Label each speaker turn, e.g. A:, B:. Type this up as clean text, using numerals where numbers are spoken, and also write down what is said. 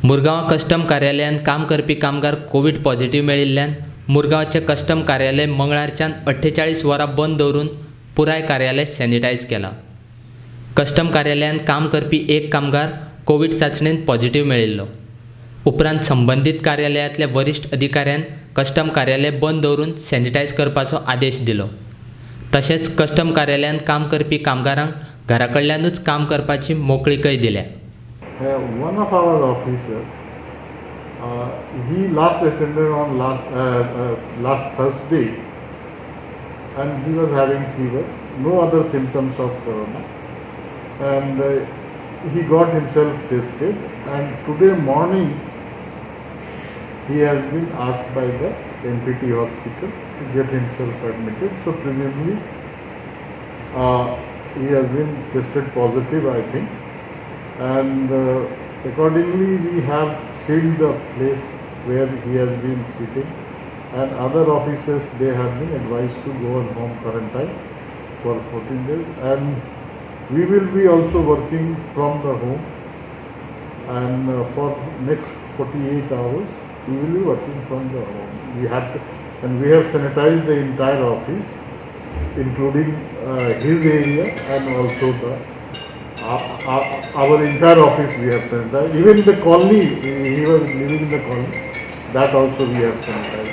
A: Mormugao custom कार्यालयांत काम करपी कामगार कोविड पॉझिटिव्ह मेळिल्ल्यान मुरगांवचे कस्टम कार्यालय मंगळारच्यान 48 वरां बंद दवरून पुराय कार्यालय सॅनिटायज केला. कस्टम कार्यालयांत काम करपी एक कामगार कोविड चाचणेंत पॉझिटिव्ह मेळिल्लो. उपरांत संबंदीत कार्यालयांतल्या वरिश्ठ अधिकाऱ्यान कस्टम कार्यालय बंद दवरून सॅनिटायज करपाचो आदेश दिलो. तशेंच कस्टम कार्यालयांत काम करपी कामगारांक घरा कडल्यानूच काम करपाची मोकळीकय दिल्या.
B: One of our officers, he last attended on last Thursday, and he was having fever, no other symptoms of corona, and he got himself tested, and today morning he has been asked by the NPT hospital to get himself admitted. So presumably he has been tested positive, I think. And accordingly we have sealed the place where he has been sitting, and other officers, they have been advised to go on home quarantine for 14 days, and we will be also working from the home, and for next 48 hours we will be working from the home. We have to, and we have sanitized the entire office, including his area and also the our entire office we have sanitized. Even the colony, he was living in the colony, that also we have sanitized.